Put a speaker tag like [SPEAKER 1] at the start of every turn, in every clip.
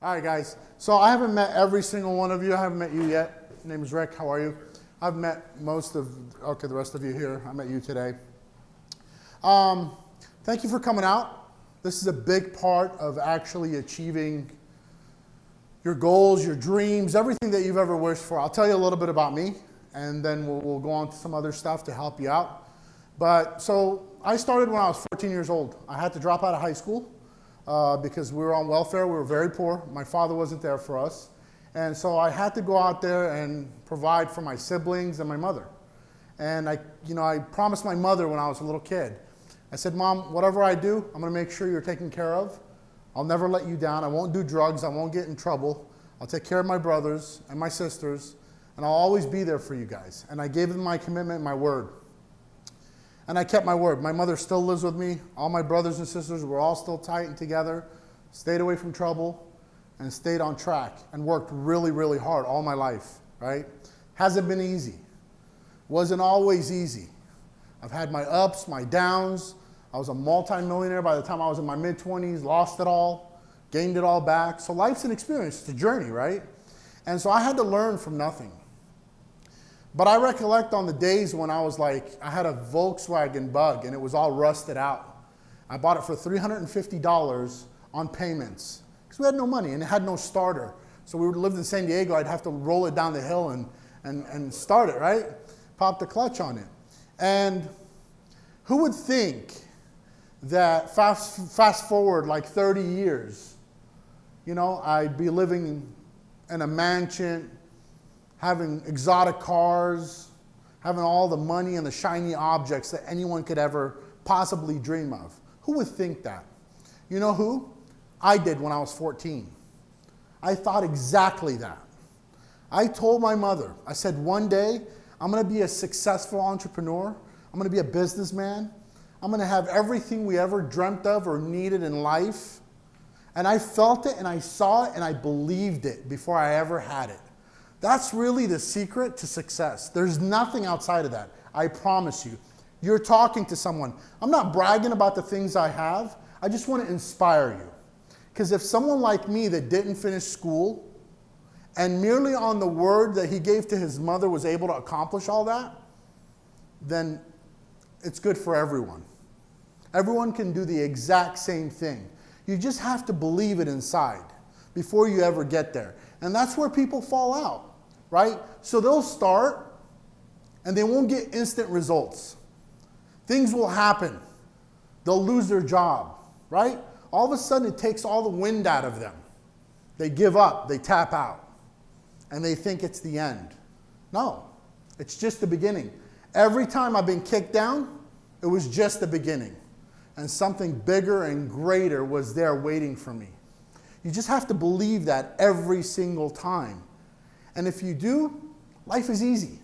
[SPEAKER 1] All right, guys. So I haven't met every single one of you. I haven't met you yet. My name is Rick. How are you? I've met the rest of you here. I met you today. Thank you for coming out. This is a big part of actually achieving your goals, your dreams, everything that you've ever wished for. I'll tell you a little bit about me, and then we'll go on to some other stuff to help you out. So I started when I was 14 years old. I had to drop out of high school because we were on welfare. We were very poor. My father wasn't there for us. And so I had to go out there and provide for my siblings and my mother. And I promised my mother when I was a little kid, I said, Mom, whatever I do, I'm going to make sure you're taken care of. I'll never let you down. I won't do drugs. I won't get in trouble. I'll take care of my brothers and my sisters, and I'll always be there for you guys. And I gave them my commitment and my word. And I kept my word. My mother still lives with me. All my brothers and sisters were all still tight and together, stayed away from trouble, and stayed on track and worked really, really hard all my life, right? Hasn't been easy. Wasn't always easy. I've had my ups, my downs. I was a multi-millionaire by the time I was in my mid-20s, lost it all, gained it all back. So life's an experience, it's a journey, right? And so I had to learn from nothing. But I recollect on the days when I had a Volkswagen Bug and it was all rusted out. I bought it for $350 on payments because we had no money and it had no starter. So we lived in San Diego, I'd have to roll it down the hill and start it, right? Pop the clutch on it. And who would think that fast forward like 30 years, I'd be living in a mansion, having exotic cars, having all the money and the shiny objects that anyone could ever possibly dream of. Who would think that? You know who? I did when I was 14. I thought exactly that. I told my mother, I said, one day I'm going to be a successful entrepreneur. I'm going to be a businessman. I'm going to have everything we ever dreamt of or needed in life. And I felt it and I saw it and I believed it before I ever had it. That's really the secret to success. There's nothing outside of that. I promise you. You're talking to someone. I'm not bragging about the things I have. I just want to inspire you. Because if someone like me that didn't finish school and merely on the word that he gave to his mother was able to accomplish all that, then it's good for everyone. Everyone can do the exact same thing. You just have to believe it inside before you ever get there. And that's where people fall out, right? So they'll start and they won't get instant results. Things will happen. They'll lose their job, right? All of a sudden it takes all the wind out of them. They give up, they tap out, and they think it's the end. No, it's just the beginning. Every time I've been kicked down, it was just the beginning. And something bigger and greater was there waiting for me. You just have to believe that every single time. And if you do, life is easy,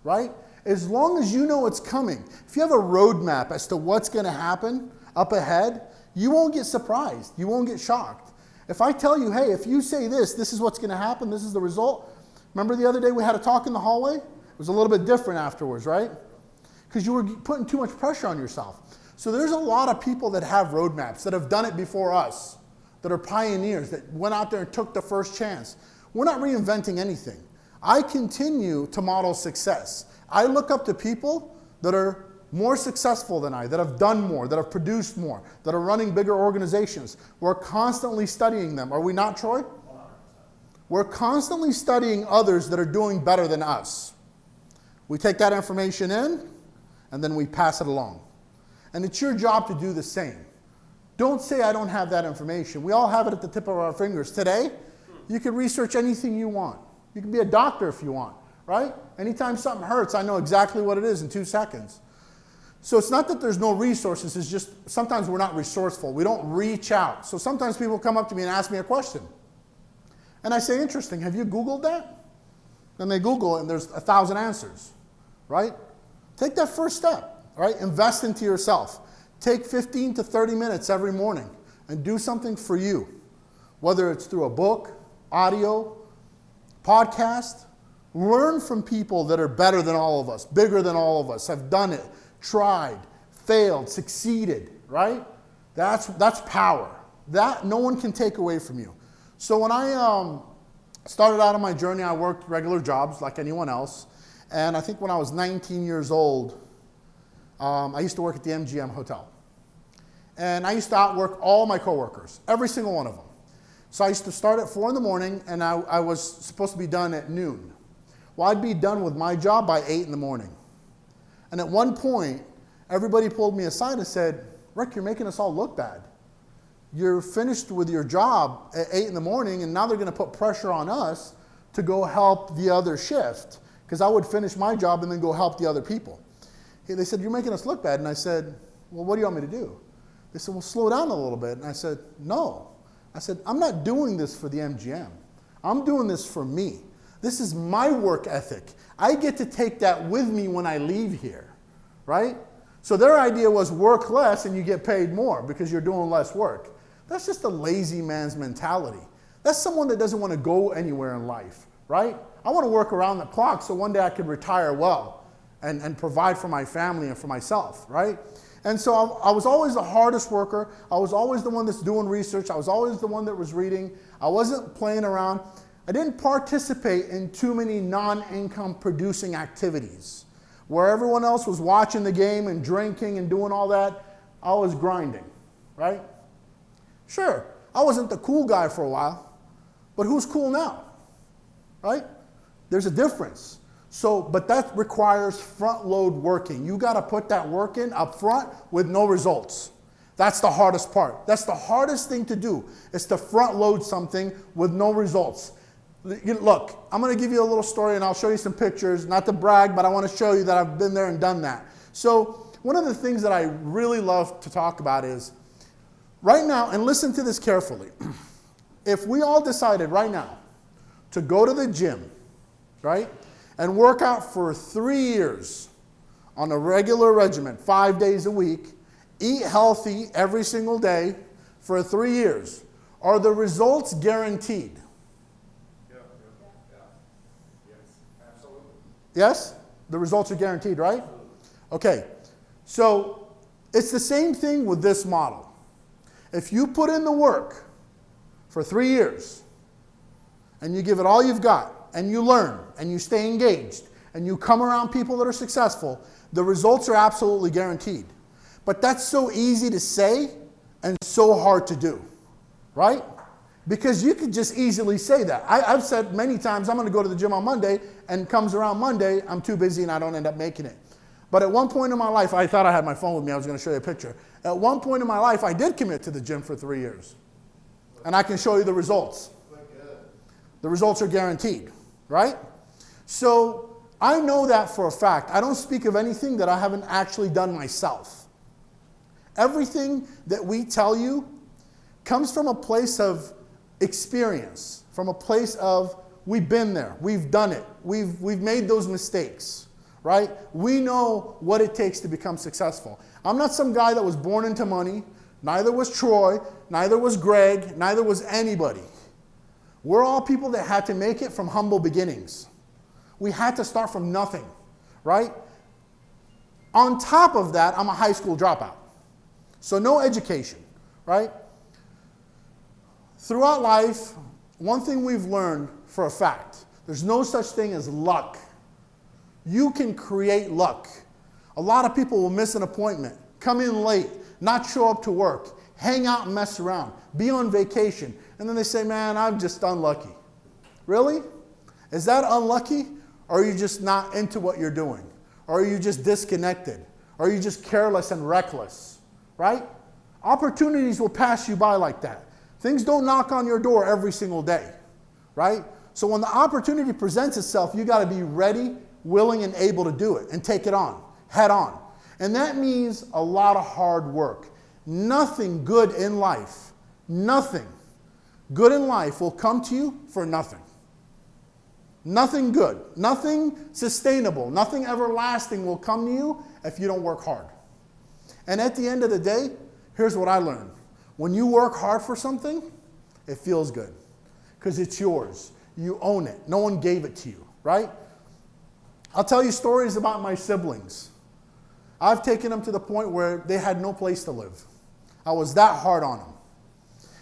[SPEAKER 1] right? As long as you know it's coming. If you have a roadmap as to what's going to happen up ahead, you won't get surprised. You won't get shocked. If I tell you, hey, if you say this is what's going to happen, this is the result. Remember the other day we had a talk in the hallway? It was a little bit different afterwards, right? Because you were putting too much pressure on yourself. So there's a lot of people that have roadmaps, that have done it before us, that are pioneers, that went out there and took the first chance. We're not reinventing anything. I continue to model success. I look up to people that are more successful than I, that have done more, that have produced more, that are running bigger organizations. We're constantly studying them. Are we not, Troy? 100%. We're constantly studying others that are doing better than us. We take that information in, and then we pass it along. And it's your job to do the same. Don't say, I don't have that information. We all have it at the tip of our fingers. Today, you can research anything you want. You can be a doctor if you want, right? Anytime something hurts, I know exactly what it is in 2 seconds. So it's not that there's no resources, it's just sometimes we're not resourceful. We don't reach out. So sometimes people come up to me and ask me a question. And I say, interesting, have you Googled that? Then they Google it and there's 1,000 answers, right? Take that first step. Right? Invest into yourself. Take 15 to 30 minutes every morning and do something for you. Whether it's through a book, audio, podcast. Learn from people that are better than all of us, bigger than all of us, have done it, tried, failed, succeeded, right? That's power. That no one can take away from you. So when I started out on my journey, I worked regular jobs like anyone else. And I think when I was 19 years old, I used to work at the MGM Hotel. And I used to outwork all my coworkers, every single one of them. So I used to start at 4 in the morning, and I was supposed to be done at noon. Well, I'd be done with my job by 8 in the morning. And at one point, everybody pulled me aside and said, Rick, you're making us all look bad. You're finished with your job at 8 in the morning, and now they're going to put pressure on us to go help the other shift, because I would finish my job and then go help the other people. They said, you're making us look bad. And I said, well, what do you want me to do? They said, well, slow down a little bit. And I said, no. I said, I'm not doing this for the MGM. I'm doing this for me. This is my work ethic. I get to take that with me when I leave here, right? So their idea was work less and you get paid more because you're doing less work. That's just a lazy man's mentality. That's someone that doesn't want to go anywhere in life, right? I want to work around the clock so one day I can retire well and provide for my family and for myself, right? And so I was always the hardest worker. I was always the one that's doing research. I was always the one that was reading. I wasn't playing around. I didn't participate in too many non-income producing activities. Where everyone else was watching the game and drinking and doing all that, I was grinding, right? Sure, I wasn't the cool guy for a while, but who's cool now, right? There's a difference. So, but that requires front load working. You got to put that work in up front with no results. That's the hardest part. That's the hardest thing to do, is to front load something with no results. Look, I'm going to give you a little story and I'll show you some pictures, not to brag, but I want to show you that I've been there and done that. So one of the things that I really love to talk about is right now, and listen to this carefully, if we all decided right now to go to the gym, right, and work out for 3 years on a regular regimen, 5 days a week, eat healthy every single day for 3 years, are the results guaranteed? Yes? The results are guaranteed, right? Okay. So it's the same thing with this model. If you put in the work for 3 years and you give it all you've got and you learn and you stay engaged and you come around people that are successful, the results are absolutely guaranteed. But that's so easy to say and so hard to do, right? Because you could just easily say that. I've said many times, I'm going to go to the gym on Monday, and comes around Monday, I'm too busy and I don't end up making it. But at one point in my life, I thought I had my phone with me. I was going to show you a picture. At one point in my life, I did commit to the gym for 3 years. And I can show you the results. The results are guaranteed, right? So I know that for a fact. I don't speak of anything that I haven't actually done myself. Everything that we tell you comes from a place of experience, from a place of we've been there, we've done it, we've made those mistakes, right? We know what it takes to become successful. I'm not some guy that was born into money, neither was Troy, neither was Greg, neither was anybody. We're all people that had to make it from humble beginnings. We had to start from nothing, right? On top of that, I'm a high school dropout. So no education, right? Throughout life, one thing we've learned for a fact, there's no such thing as luck. You can create luck. A lot of people will miss an appointment, come in late, not show up to work, hang out and mess around, be on vacation, and then they say, man, I'm just unlucky. Really? Is that unlucky? Or are you just not into what you're doing? Or are you just disconnected? Or are you just careless and reckless? Right? Opportunities will pass you by like that. Things don't knock on your door every single day, right? So when the opportunity presents itself, you got to be ready, willing, and able to do it and take it on, head on. And that means a lot of hard work. Nothing good in life, nothing good in life will come to you for nothing. Nothing good, nothing sustainable, nothing everlasting will come to you if you don't work hard. And at the end of the day, here's what I learned. When you work hard for something, it feels good because it's yours. You own it. No one gave it to you, right? I'll tell you stories about my siblings. I've taken them to the point where they had no place to live. I was that hard on them.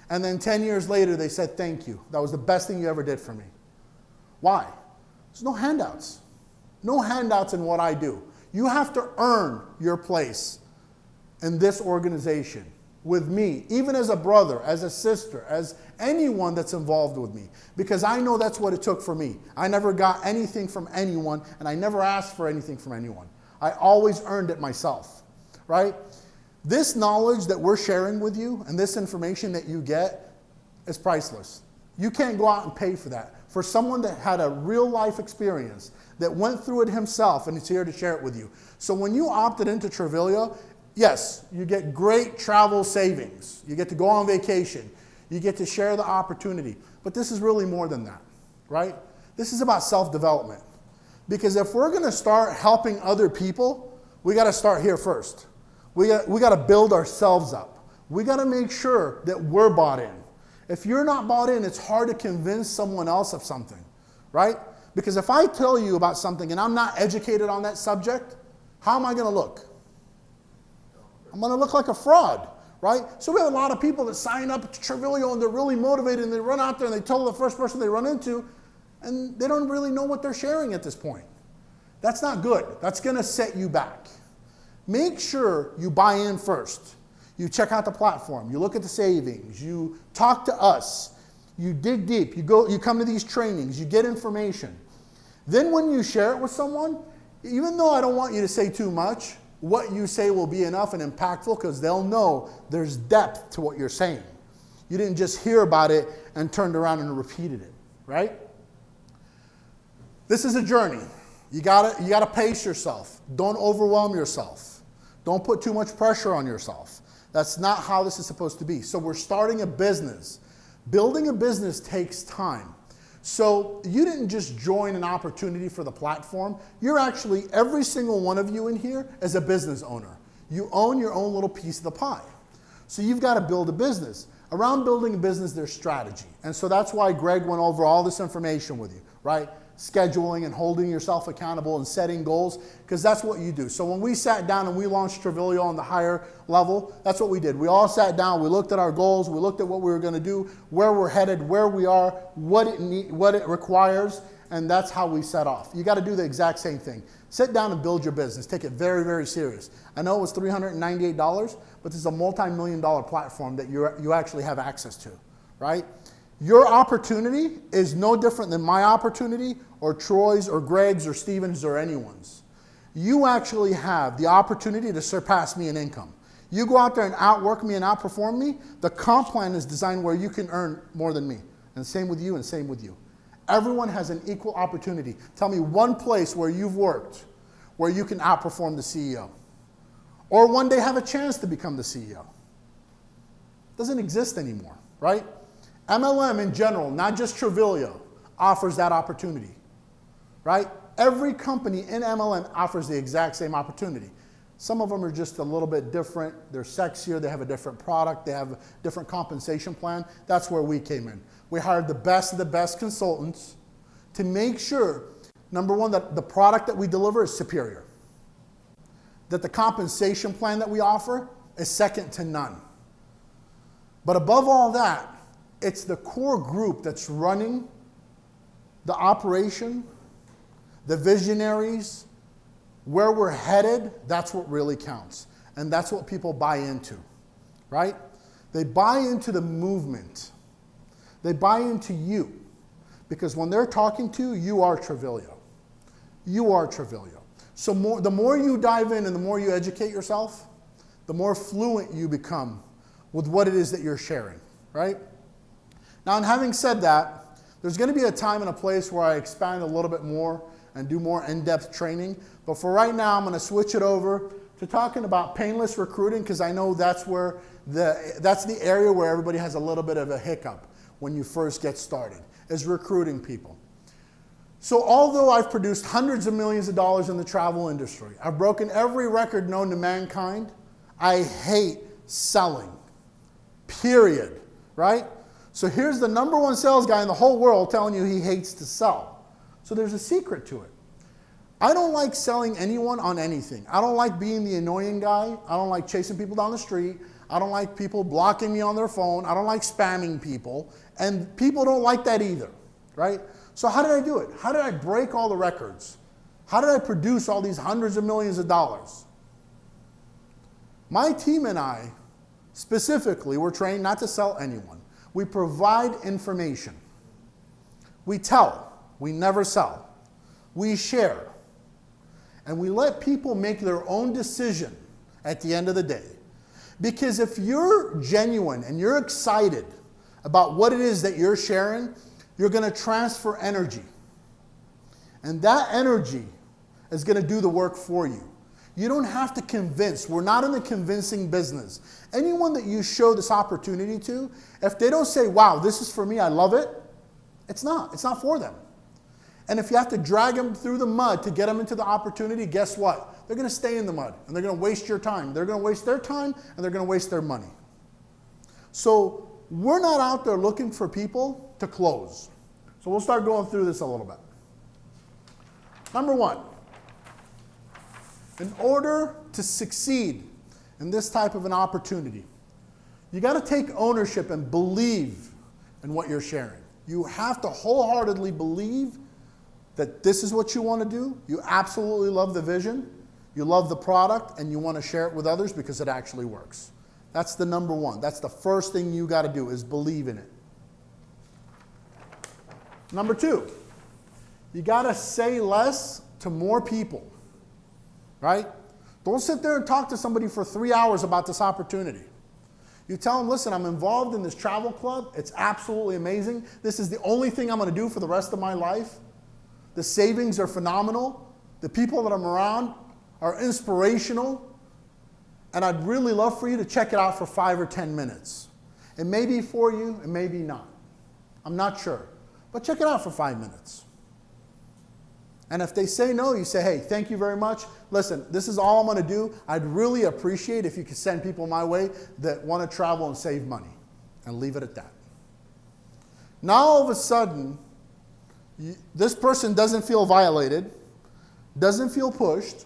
[SPEAKER 1] And then 10 years later, they said, thank you. That was the best thing you ever did for me. Why? There's no handouts. No handouts in what I do. You have to earn your place in this organization with me, even as a brother, as a sister, as anyone that's involved with me, because I know that's what it took for me. I never got anything from anyone, and I never asked for anything from anyone. I always earned it myself, right? This knowledge that we're sharing with you and this information that you get is priceless. You can't go out and pay for that. For someone that had a real life experience, that went through it himself, and is here to share it with you. So when you opted into Trevilio, yes, you get great travel savings. You get to go on vacation. You get to share the opportunity. But this is really more than that, right? This is about self-development. Because if we're going to start helping other people, we got to start here first. We got to build ourselves up. We got to make sure that we're bought in. If you're not bought in, it's hard to convince someone else of something, right? Because if I tell you about something and I'm not educated on that subject, how am I going to look? I'm going to look like a fraud, right? So we have a lot of people that sign up to Trevilio and they're really motivated and they run out there and they tell the first person they run into and they don't really know what they're sharing at this point. That's not good. That's going to set you back. Make sure you buy in first. You check out the platform. You look at the savings. You talk to us. You dig deep. You come to these trainings. You get information. Then when you share it with someone, even though I don't want you to say too much, what you say will be enough and impactful because they'll know there's depth to what you're saying. You didn't just hear about it and turned around and repeated it, right? This is a journey. You gotta pace yourself. Don't overwhelm yourself. Don't put too much pressure on yourself. That's not how this is supposed to be. So we're starting a business. Building a business takes time. So you didn't just join an opportunity for the platform. You're actually, every single one of you in here is a business owner. You own your own little piece of the pie. So you've got to build a business. Around building a business, there's strategy. And so that's why Greg went over all this information with you, right? Scheduling and holding yourself accountable and setting goals, because that's what you do. So when we sat down and we launched Trevilio on the higher level, that's what we did. We all sat down, we looked at our goals, we looked at what we were going to do, where we're headed, where we are, what it requires, and that's how we set off. You got to do the exact same thing. Sit down and build your business. Take it very, very serious. I know it was $398, but this is a multi-million-dollar platform that you actually have access to, right? Your opportunity is no different than my opportunity or Troy's or Greg's or Steven's or anyone's. You actually have the opportunity to surpass me in income. You go out there and outwork me and outperform me, the comp plan is designed where you can earn more than me. And same with you and same with you. Everyone has an equal opportunity. Tell me one place where you've worked where you can outperform the CEO. Or one day have a chance to become the CEO. It doesn't exist anymore, right? MLM in general, not just Trevilio, offers that opportunity, right? Every company in MLM offers the exact same opportunity. Some of them are just a little bit different. They're sexier. They have a different product. They have a different compensation plan. That's where we came in. We hired the best of the best consultants to make sure, number one, that the product that we deliver is superior, that the compensation plan that we offer is second to none. But above all that, it's the core group that's running the operation, the visionaries, where we're headed. That's what really counts. And that's what people buy into, right? They buy into the movement. They buy into you. Because when they're talking to you, you are Trevilio. You are Trevilio. So the more you dive in and the more you educate yourself, the more fluent you become with what it is that you're sharing, right? Now, and having said that, there's going to be a time and a place where I expand a little bit more and do more in-depth training. But for right now, I'm going to switch it over to talking about painless recruiting, because I know that's the area where everybody has a little bit of a hiccup when you first get started, is recruiting people. So although I've produced hundreds of millions of dollars in the travel industry, I've broken every record known to mankind, I hate selling, period, right? So here's the number one sales guy in the whole world telling you he hates to sell. So there's a secret to it. I don't like selling anyone on anything. I don't like being the annoying guy. I don't like chasing people down the street. I don't like people blocking me on their phone. I don't like spamming people. And people don't like that either, right? So how did I do it? How did I break all the records? How did I produce all these hundreds of millions of dollars? My team and I, specifically, we're trained not to sell anyone. We provide information. We tell. We never sell. We share. And we let people make their own decision at the end of the day. Because if you're genuine and you're excited about what it is that you're sharing, you're going to transfer energy. And that energy is going to do the work for you. You don't have to convince. We're not in the convincing business. Anyone that you show this opportunity to, if they don't say, wow, this is for me, I love it, it's not. It's not for them. And if you have to drag them through the mud to get them into the opportunity, guess what? They're going to stay in the mud, and they're going to waste your time. They're going to waste their time, and they're going to waste their money. So we're not out there looking for people to close. So we'll start going through this a little bit. Number one, in order to succeed in this type of an opportunity, you got to take ownership and believe in what you're sharing. You have to wholeheartedly believe that this is what you want to do. You absolutely love the vision. You love the product, and you want to share it with others because it actually works. That's the number one. That's the first thing you got to do is believe in it. Number two, you got to say less to more people, right? Don't sit there and talk to somebody for 3 hours about this opportunity. You tell them, listen, I'm involved in this travel club. It's absolutely amazing. This is the only thing I'm going to do for the rest of my life. The savings are phenomenal. The people that I'm around are inspirational. And I'd really love for you to check it out for 5 or 10 minutes. It may be for you, it may be not. I'm not sure. But check it out for 5 minutes. And if they say no, you say, hey, thank you very much. Listen, this is all I'm going to do. I'd really appreciate if you could send people my way that want to travel and save money. And leave it at that. Now all of a sudden, this person doesn't feel violated, doesn't feel pushed.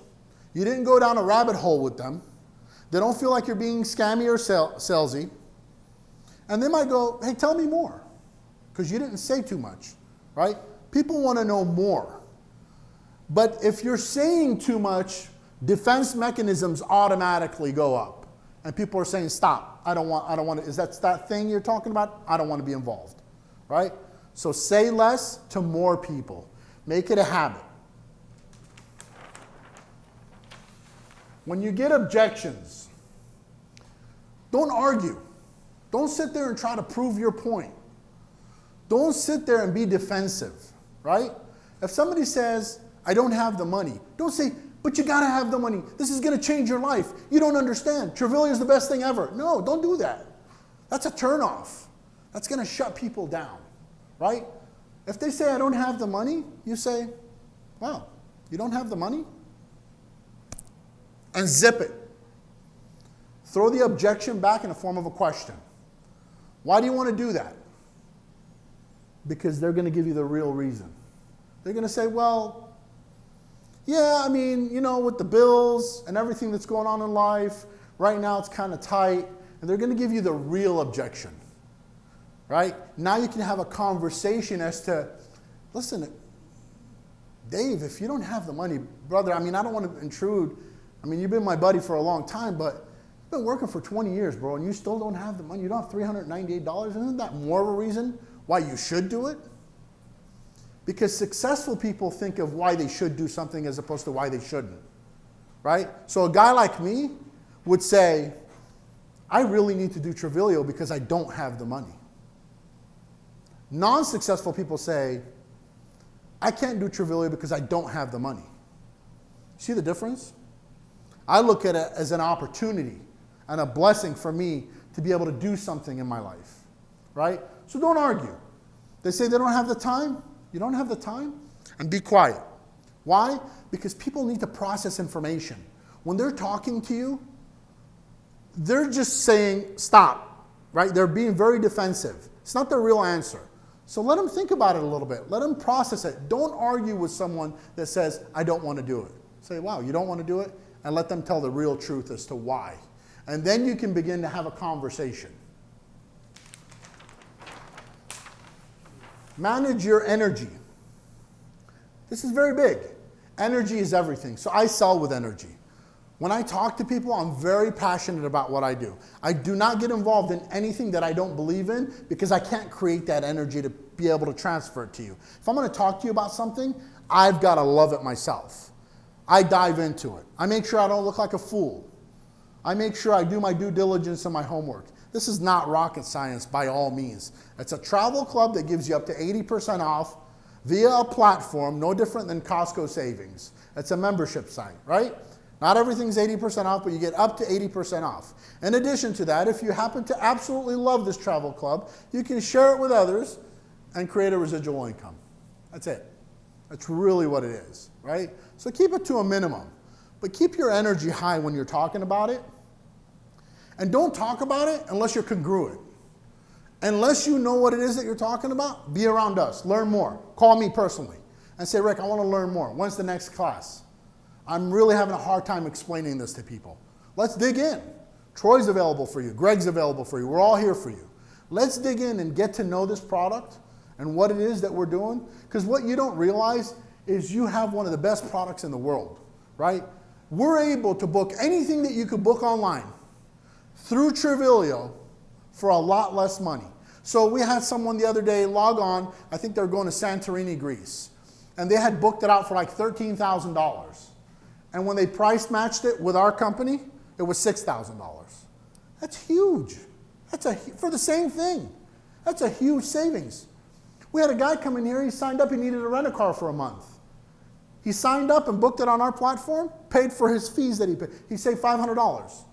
[SPEAKER 1] You didn't go down a rabbit hole with them. They don't feel like you're being scammy or salesy. And they might go, hey, tell me more. Because you didn't say too much, right? People want to know more. But if you're saying too much, defense mechanisms automatically go up. And people are saying, stop. I don't want to, is that thing you're talking about? I don't want to be involved, right? So say less to more people. Make it a habit. When you get objections, don't argue. Don't sit there and try to prove your point. Don't sit there and be defensive, right? If somebody says, I don't have the money, don't say, but you got to have the money. This is going to change your life. You don't understand. Travalia is the best thing ever. No, don't do that. That's a turnoff. That's going to shut people down, right? If they say, I don't have the money, you say, wow, you don't have the money? And zip it. Throw the objection back in the form of a question. Why do you want to do that? Because they're going to give you the real reason. They're going to say, well, yeah, I mean, you know, with the bills and everything that's going on in life, right now it's kind of tight. And they're going to give you the real objection. Right? Now you can have a conversation as to, listen, Dave, if you don't have the money, brother, I mean, I don't want to intrude. I mean, you've been my buddy for a long time, but you've been working for 20 years, bro, and you still don't have the money. You don't have $398. Isn't that more of a reason why you should do it? Because successful people think of why they should do something as opposed to why they shouldn't. Right? So a guy like me would say, I really need to do Travalia because I don't have the money. Non-successful people say, I can't do Travalia because I don't have the money. See the difference? I look at it as an opportunity and a blessing for me to be able to do something in my life, right? So don't argue. They say they don't have the time. You don't have the time? And be quiet. Why? Because people need to process information. When they're talking to you, they're just saying, stop, right? They're being very defensive. It's not their real answer. So let them think about it a little bit. Let them process it. Don't argue with someone that says, I don't want to do it. Say, wow, you don't want to do it? And let them tell the real truth as to why. And then you can begin to have a conversation. Manage your energy. This is very big. Energy is everything. So I sell with energy. When I talk to people, I'm very passionate about what I do. I do not get involved in anything that I don't believe in because I can't create that energy to be able to transfer it to you. If I'm going to talk to you about something, I've got to love it myself. I dive into it. I make sure I don't look like a fool. I make sure I do my due diligence and my homework. This is not rocket science by all means. It's a travel club that gives you up to 80% off via a platform, no different than Costco savings. It's a membership site, right? Not everything's 80% off, but you get up to 80% off. In addition to that, if you happen to absolutely love this travel club, you can share it with others and create a residual income. That's it. That's really what it is, right? So keep it to a minimum, but keep your energy high when you're talking about it. And don't talk about it unless you're congruent. Unless you know what it is that you're talking about, be around us. Learn more. Call me personally and say, Rick, I want to learn more. When's the next class? I'm really having a hard time explaining this to people. Let's dig in. Troy's available for you. Greg's available for you. We're all here for you. Let's dig in and get to know this product and what it is that we're doing. Because what you don't realize is you have one of the best products in the world, right? We're able to book anything that you could book online through Trivilio for a lot less money. So we had someone the other day log on, I think they were going to Santorini, Greece, and they had booked it out for like $13,000. And when they price matched it with our company, it was $6,000. That's huge. For the same thing. That's a huge savings. We had a guy come in here, he signed up, he needed a rent-a-car for a month. He signed up and booked it on our platform, paid for his fees that he paid. He saved $500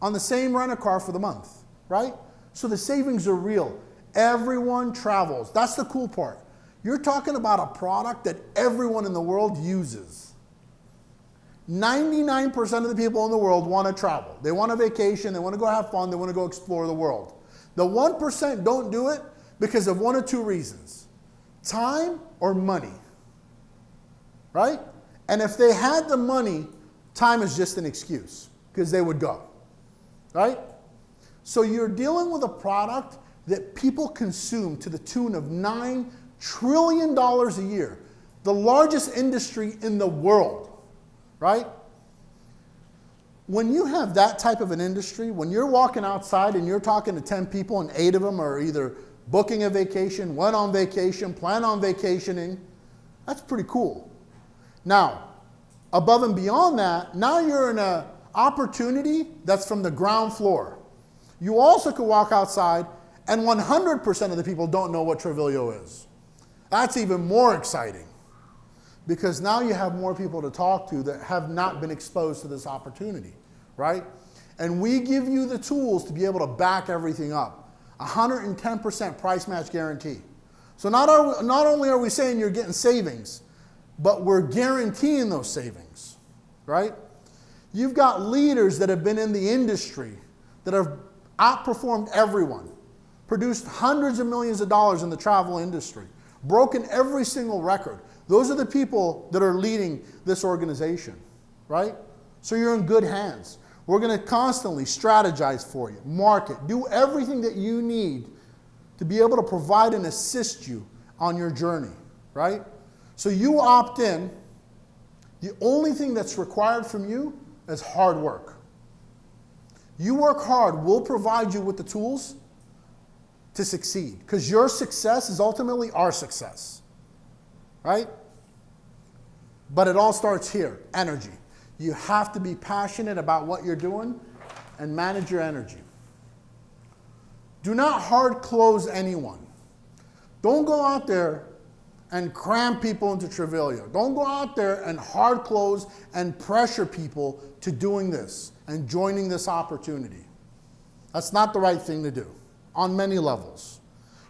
[SPEAKER 1] on the same rent-a-car for the month, right? So the savings are real. Everyone travels. That's the cool part. You're talking about a product that everyone in the world uses. 99% of the people in the world want to travel. They want a vacation, they want to go have fun, they want to go explore the world. The 1% don't do it because of one of two reasons: time or money, right? And if they had the money, time is just an excuse because they would go, right? So you're dealing with a product that people consume to the tune of $9 trillion a year, the largest industry in the world, right? When you have that type of an industry, when you're walking outside and you're talking to 10 people and 8 of them are either booking a vacation, went on vacation, plan on vacationing, that's pretty cool. Now, above and beyond that, now you're in an opportunity that's from the ground floor. You also could walk outside and 100% of the people don't know what Trivilio is. That's even more exciting because now you have more people to talk to that have not been exposed to this opportunity, right? And we give you the tools to be able to back everything up. 110% price match guarantee. So not only are we saying you're getting savings, but we're guaranteeing those savings, right? You've got leaders that have been in the industry that have outperformed everyone, produced hundreds of millions of dollars in the travel industry, broken every single record. Those are the people that are leading this organization, right? So you're in good hands. We're going to constantly strategize for you, market, do everything that you need to be able to provide and assist you on your journey, right? So you opt in. The only thing that's required from you is hard work. You work hard, we'll provide you with the tools to succeed because your success is ultimately our success, right? But it all starts here, energy. You have to be passionate about what you're doing and manage your energy. Do not hard close anyone. Don't go out there and cram people into Trivilio. Don't go out there and hard close and pressure people to doing this and joining this opportunity. That's not the right thing to do on many levels.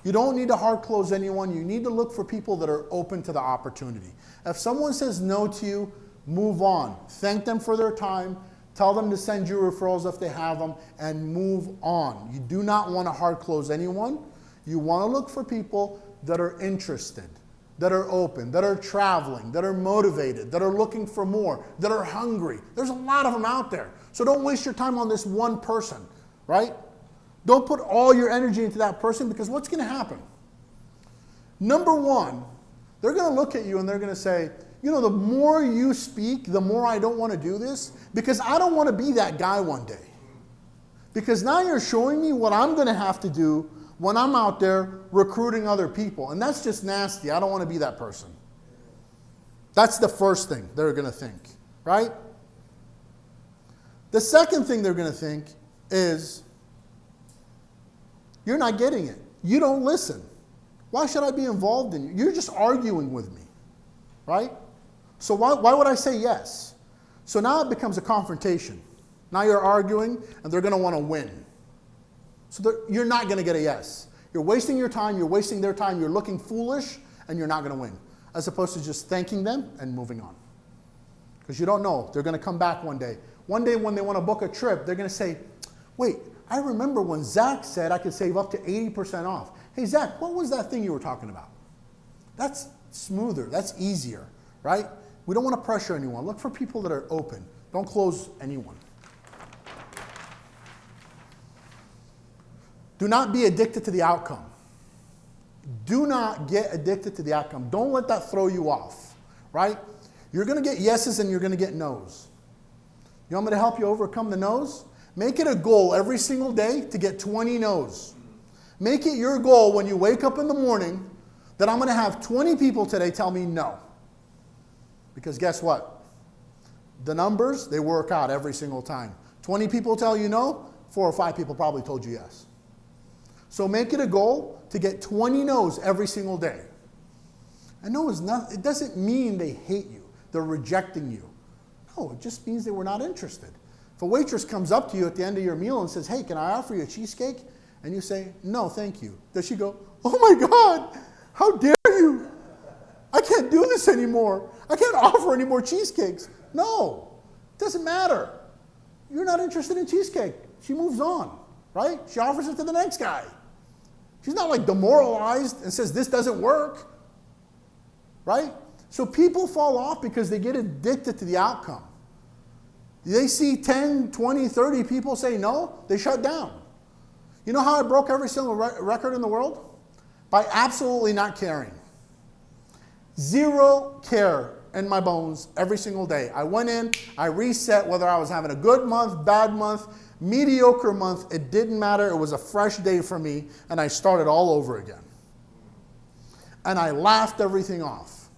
[SPEAKER 1] You don't need to hard close anyone. You need to look for people that are open to the opportunity. If someone says no to you, move on. Thank them for their time. Tell them to send you referrals if they have them and move on. You do not want to hard close anyone. You want to look for people that are interested, that are open, that are traveling, that are motivated, that are looking for more, that are hungry. There's a lot of them out there. So don't waste your time on this one person, right? Don't put all your energy into that person, because what's going to happen? Number one, they're going to look at you and they're going to say, you know, the more you speak, the more I don't want to do this, because I don't want to be that guy one day. Because now you're showing me what I'm going to have to do when I'm out there recruiting other people. And that's just nasty. I don't want to be that person. That's the first thing they're going to think, right? The second thing they're going to think is, you're not getting it. You don't listen. Why should I be involved in you? You're just arguing with me, right? So why would I say yes? So now it becomes a confrontation. Now you're arguing, and they're going to want to win. So you're not going to get a yes. You're wasting your time, you're wasting their time, you're looking foolish, and you're not going to win. As opposed to just thanking them and moving on. Because you don't know. They're going to come back one day. One day when they want to book a trip, they're going to say, wait, I remember when Zach said I could save up to 80% off. Hey, Zach, what was that thing you were talking about? That's smoother. That's easier, right? We don't want to pressure anyone. Look for people that are open. Don't close anyone. Do not be addicted to the outcome. Do not get addicted to the outcome. Don't let that throw you off, right? You're going to get yeses and you're going to get nos. You want me to help you overcome the no's? Make it a goal every single day to get 20 no's. Make it your goal when you wake up in the morning that I'm going to have 20 people today tell me no. Because guess what? The numbers, they work out every single time. 20 people tell you no, 4 or 5 people probably told you yes. So make it a goal to get 20 no's every single day. And no is not, it doesn't mean they hate you. They're rejecting you. No, it just means they were not interested. If a waitress comes up to you at the end of your meal and says, hey, can I offer you a cheesecake? And you say, no, thank you. Does she go, oh my God, how dare you? I can't do this anymore. I can't offer any more cheesecakes. No, it doesn't matter. You're not interested in cheesecake. She moves on, right? She offers it to the next guy. She's not like demoralized and says this doesn't work, right? So people fall off because they get addicted to the outcome. They see 10, 20, 30 people say no, they shut down. You know how I broke every single record in the world? By absolutely not caring. Zero care in my bones every single day. I went in, I reset, whether I was having a good month, bad month, mediocre month, it didn't matter. It was a fresh day for me, and I started all over again. And I laughed everything off.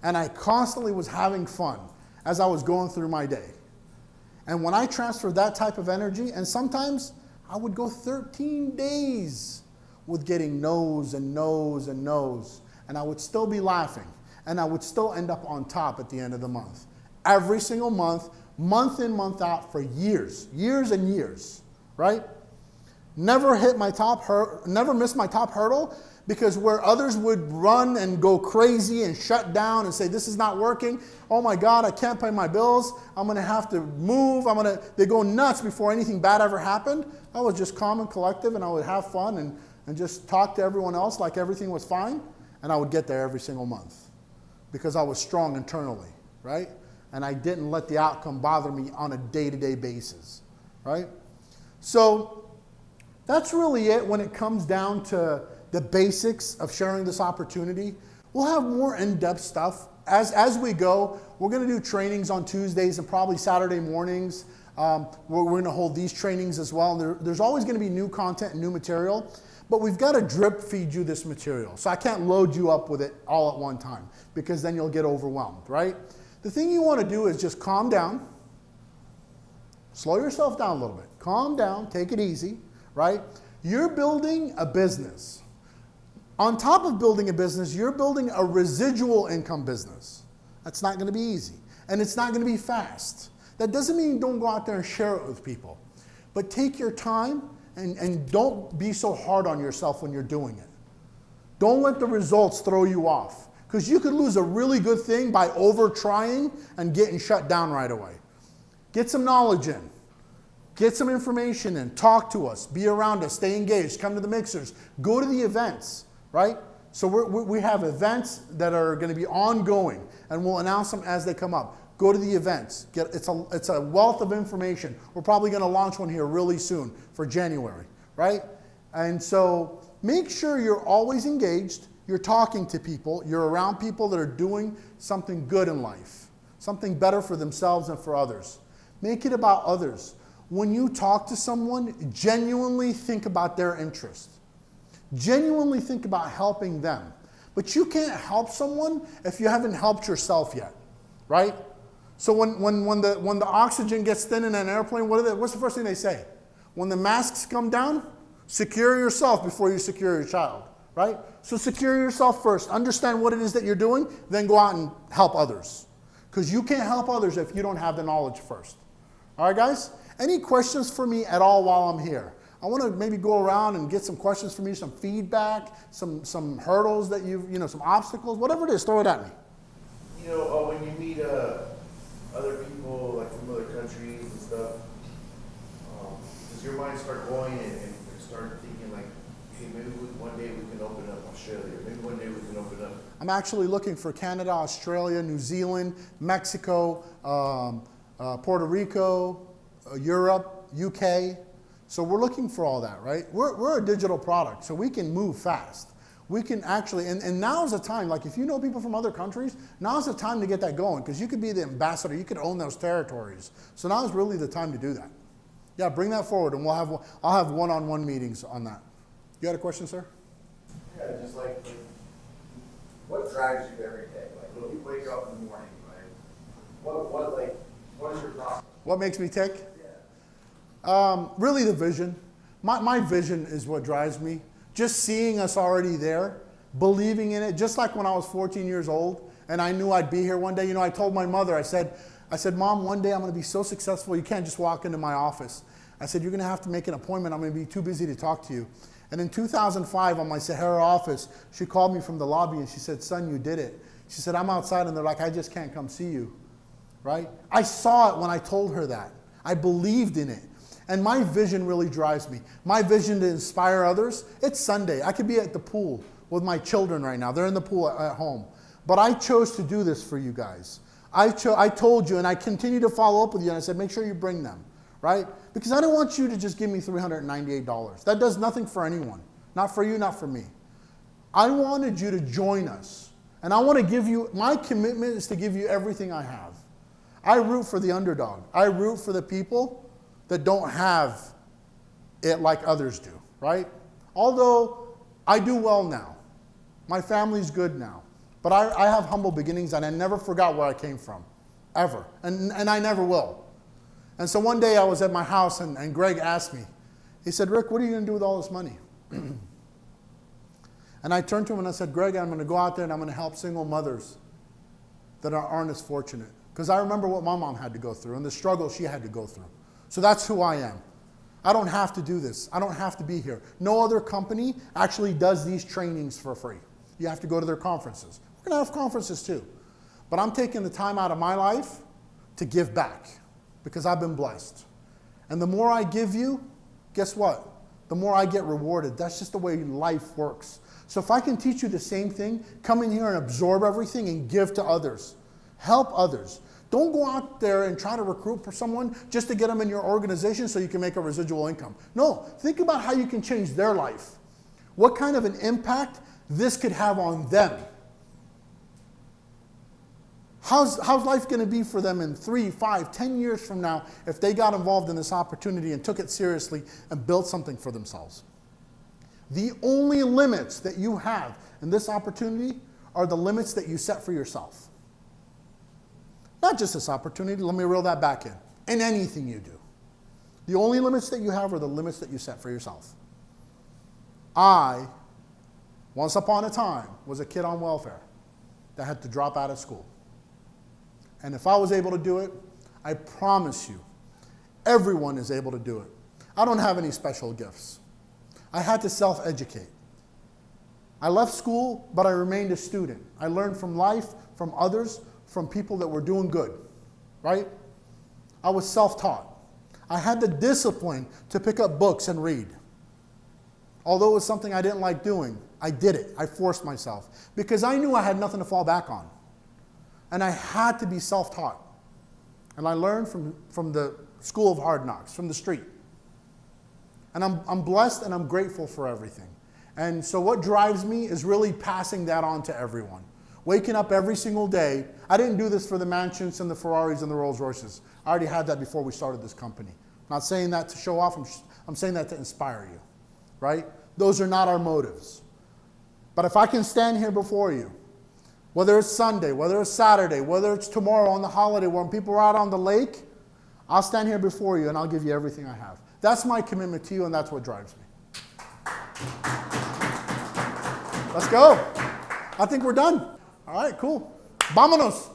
[SPEAKER 1] And I constantly was having fun as I was going through my day. And when I transferred that type of energy, and sometimes I would go 13 days with getting no's and no's and no's, and I would still be laughing, and I would still end up on top at the end of the month. Every single month, month in, month out for years, years and years, right? Never hit my top never missed my top hurdle, because where others would run and go crazy and shut down and say, this is not working. Oh my God, I can't pay my bills. I'm going to have to move. They go nuts before anything bad ever happened. I was just calm and collective, and I would have fun and just talk to everyone else like everything was fine. And I would get there every single month because I was strong internally, right? And I didn't let the outcome bother me on a day-to-day basis, right? So that's really it when it comes down to the basics of sharing this opportunity. We'll have more in-depth stuff. As we go, we're going to do trainings on Tuesdays and probably Saturday mornings. We're going to hold these trainings as well. There's always going to be new content and new material, but we've got to drip feed you this material. So I can't load you up with it all at one time, because then you'll get overwhelmed, right? The thing you want to do is just calm down, slow yourself down a little bit. Calm down, take it easy, right? You're building a business. On top of building a business, you're building a residual income business. That's not going to be easy. And it's not going to be fast. That doesn't mean don't go out there and share it with people. But take your time and don't be so hard on yourself when you're doing it. Don't let the results throw you off. Because you could lose a really good thing by over trying and getting shut down right away. Get some knowledge in. Get some information in. Talk to us. Be around us. Stay engaged. Come to the mixers. Go to the events. Right? So we have events that are going to be ongoing, and we'll announce them as they come up. Go to the events. It's a wealth of information. We're probably going to launch one here really soon for January, right? And so make sure you're always engaged. You're talking to people. You're around people that are doing something good in life, something better for themselves and for others. Make it about others. When you talk to someone, genuinely think about their interest. Genuinely think about helping them. But you can't help someone if you haven't helped yourself yet, right? So when the oxygen gets thin in an airplane, what's the first thing they say? When the masks come down, secure yourself before you secure your child, right? So secure yourself first. Understand what it is that you're doing, then go out and help others. Because you can't help others if you don't have the knowledge first. All right, guys? Any questions for me at all while I'm here? I want to maybe go around and get some questions from you, some feedback, some hurdles that some obstacles, whatever it is, throw it at me.
[SPEAKER 2] When you meet other people, like from other countries and stuff, does your mind start going and start thinking like, hey, maybe one day we can open up Australia, maybe one day we can open up.
[SPEAKER 1] I'm actually looking for Canada, Australia, New Zealand, Mexico, Puerto Rico, Europe, UK. So we're looking for all that, right? We're a digital product, so we can move fast. We can actually, and now's the time, like if you know people from other countries, now's the time to get that going, because you could be the ambassador, you could own those territories. So now's really the time to do that. Yeah, bring that forward, and I'll have one-on-one meetings on that. You had a question, sir?
[SPEAKER 3] Yeah, just like what drives you every day? Like when you wake up in the morning, right? What is your process?
[SPEAKER 1] What makes me tick?
[SPEAKER 3] Yeah.
[SPEAKER 1] Really the vision. My vision is what drives me. Just seeing us already there, believing in it, just like when I was 14 years old and I knew I'd be here one day. I told my mother, I said, Mom, one day I'm going to be so successful, you can't just walk into my office. I said, you're going to have to make an appointment. I'm going to be too busy to talk to you. And in 2005, on my Sahara office, she called me from the lobby and she said, son, you did it. She said, I'm outside and they're like, I just can't come see you, right? I saw it when I told her that. I believed in it. And my vision really drives me. My vision to inspire others, it's Sunday. I could be at the pool with my children right now. They're in the pool at home. But I chose to do this for you guys. I told you, and I continue to follow up with you, and I said, make sure you bring them, right? Because I don't want you to just give me $398. That does nothing for anyone. Not for you, not for me. I wanted you to join us. And I want to give you, my commitment is to give you everything I have. I root for the underdog. I root for the people that don't have it like others do, right? Although I do well now. My family's good now. But I have humble beginnings and I never forgot where I came from, ever. And I never will. And so one day I was at my house and Greg asked me, he said, Rick, what are you going to do with all this money? And I turned to him and I said, Greg, I'm going to go out there and I'm going to help single mothers that aren't as fortunate. Because I remember what my mom had to go through and the struggle she had to go through. So that's who I am. I don't have to do this. I don't have to be here. No other company actually does these trainings for free. You have to go to their conferences. We're going to have conferences too. But I'm taking the time out of my life to give back because I've been blessed. And the more I give you, guess what? The more I get rewarded. That's just the way life works. So if I can teach you the same thing, come in here and absorb everything and give to others. Help others. Don't go out there and try to recruit for someone just to get them in your organization so you can make a residual income. No, think about how you can change their life. What kind of an impact this could have on them. How's life going to be for them in 3, 5, 10 years from now if they got involved in this opportunity and took it seriously and built something for themselves? The only limits that you have in this opportunity are the limits that you set for yourself. Not just this opportunity, let me reel that back in anything you do. The only limits that you have are the limits that you set for yourself. I, once upon a time, was a kid on welfare that had to drop out of school. And if I was able to do it, I promise you, everyone is able to do it. I don't have any special gifts. I had to self-educate. I left school, but I remained a student. I learned from life, from others, from people that were doing good, right? I was self-taught. I had the discipline to pick up books and read. Although it was something I didn't like doing, I did it. I forced myself because I knew I had nothing to fall back on. And I had to be self-taught. And I learned from the school of hard knocks, from the street. And I'm blessed and I'm grateful for everything. And so what drives me is really passing that on to everyone. Waking up every single day. I didn't do this for the mansions and the Ferraris and the Rolls Royces. I already had that before we started this company. I'm not saying that to show off. I'm saying that to inspire you, right? Those are not our motives. But if I can stand here before you, whether it's Sunday, whether it's Saturday, whether it's tomorrow on the holiday when people are out on the lake, I'll stand here before you and I'll give you everything I have. That's my commitment to you and that's what drives me. Let's go. I think we're done. All right, cool. Vámonos.